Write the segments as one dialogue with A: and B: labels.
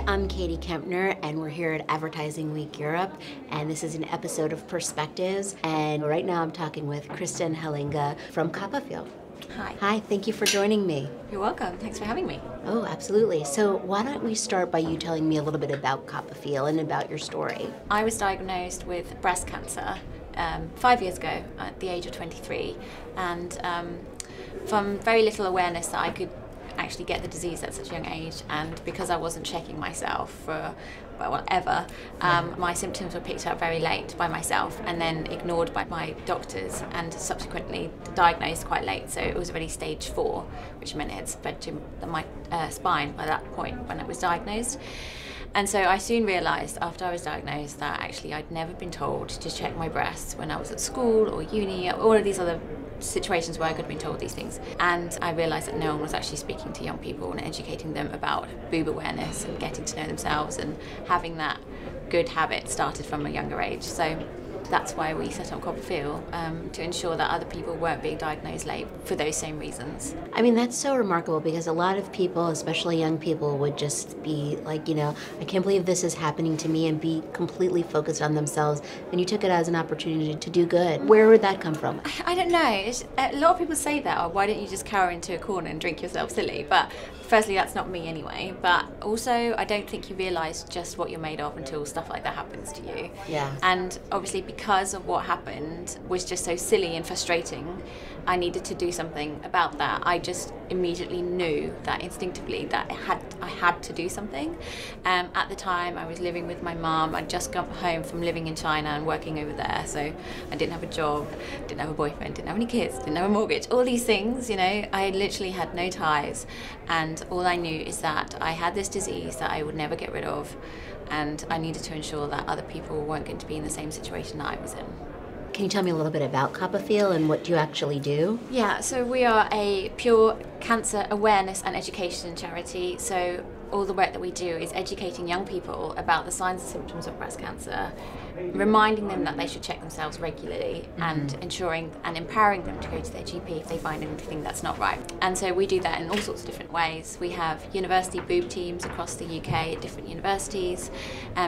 A: I'm Katie Kempner, and we're here at Advertising Week Europe, and this is an episode of Perspectives, and right now I'm talking with Kristin Hallenga from Copperfield.
B: Hi.
A: Hi, thank you for joining me.
B: You're welcome. Thanks for having me.
A: Oh, absolutely. So why don't we start by you telling me a little bit about Copperfield and about your story.
B: I was diagnosed with breast cancer 5 years ago at the age of 23, and from very little awareness that I could actually get the disease at such a young age, and because I wasn't checking myself for my symptoms were picked up very late by myself and then ignored by my doctors and subsequently diagnosed quite late. So it was already stage 4, which meant it had spread to my spine by that point when it was diagnosed. And so I soon realised after I was diagnosed that actually I'd never been told to check my breasts when I was at school or uni, or all of these other situations where I could have been told these things. And I realised that no one was actually speaking to young people and educating them about boob awareness and getting to know themselves and having that good habit started from a younger age. So that's why we set up Copperfield, to ensure that other people weren't being diagnosed late for those same reasons.
A: I mean, that's so remarkable because a lot of people, especially young people, would just be like, I can't believe this is happening to me, and be completely focused on themselves. And you took it as an opportunity to do good. Where would that come from?
B: I don't know. A lot of people say that, or why don't you just cower into a corner and drink yourself silly? But firstly, that's not me anyway. But also, I don't think you realise just what you're made of until stuff like that happens to you.
A: Yeah.
B: And obviously, because of what happened was just so silly and frustrating, I needed to do something about that. I just immediately knew that instinctively that I had to do something. At the time, I was living with my mum. I'd just got home from living in China and working over there, so I didn't have a job, didn't have a boyfriend, didn't have any kids, didn't have a mortgage, all these things, I literally had no ties. And all I knew is that I had this disease that I would never get rid of, and I needed to ensure that other people weren't going to be in the same situation that I was in.
A: Can you tell me a little bit about Copperfield and what you actually do?
B: Yeah, so we are a pure cancer awareness and education charity. So all the work that we do is educating young people about the signs and symptoms of breast cancer, reminding them that they should check themselves regularly, and ensuring and empowering them to go to their GP if they find anything that's not right. And so we do that in all sorts of different ways. We have university boob teams across the UK at different universities,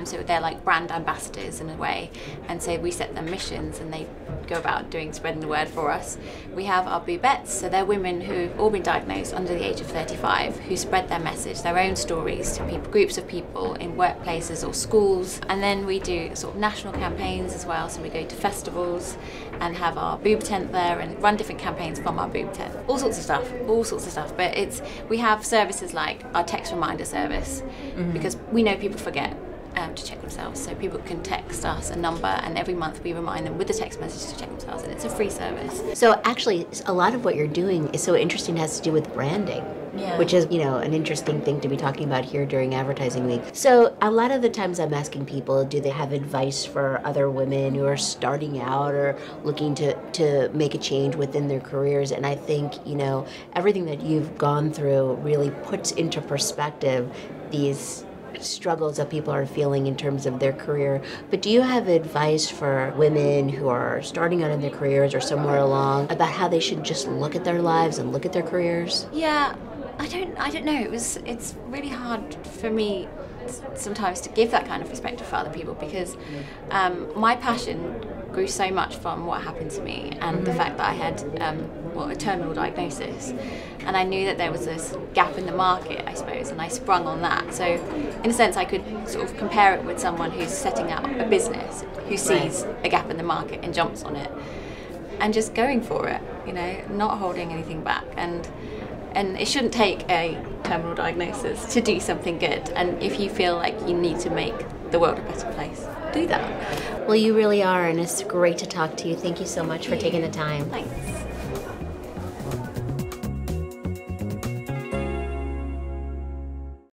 B: so they're like brand ambassadors in a way, and so we set them missions and they go about spreading the word for us. We have our boobettes, so they're women who've all been diagnosed under the age of 35 who spread their message, their own stories to people, groups of people in workplaces or schools. And then we do sort of national campaigns as well, so we go to festivals and have our boob tent there and run different campaigns from our boob tent. All sorts of stuff. But we have services like our text reminder service, because we know people forget to check themselves, so people can text us a number, and every month we remind them with the text message to check themselves, and it's a free service.
A: So actually, a lot of what you're doing is so interesting, has to do with branding.
B: Yeah.
A: Which is, an interesting thing to be talking about here during Advertising Week. So a lot of the times I'm asking people, do they have advice for other women who are starting out or looking to make a change within their careers? And I think, everything that you've gone through really puts into perspective these struggles that people are feeling in terms of their career. But do you have advice for women who are starting out in their careers or somewhere along about how they should just look at their lives and look at their careers?
B: Yeah, I don't know. It's really hard for me sometimes to give that kind of perspective for other people, because my passion grew so much from what happened to me and the fact that I had a terminal diagnosis, and I knew that there was this gap in the market, I suppose, and I sprung on that. So in a sense I could sort of compare it with someone who's setting up a business, who sees a gap in the market and jumps on it and just going for it, not holding anything back. And it shouldn't take a terminal diagnosis to do something good. And if you feel like you need to make the world a better place, do that.
A: Well, you really are, and it's great to talk to you. Thank you so much for taking the time.
B: Thanks.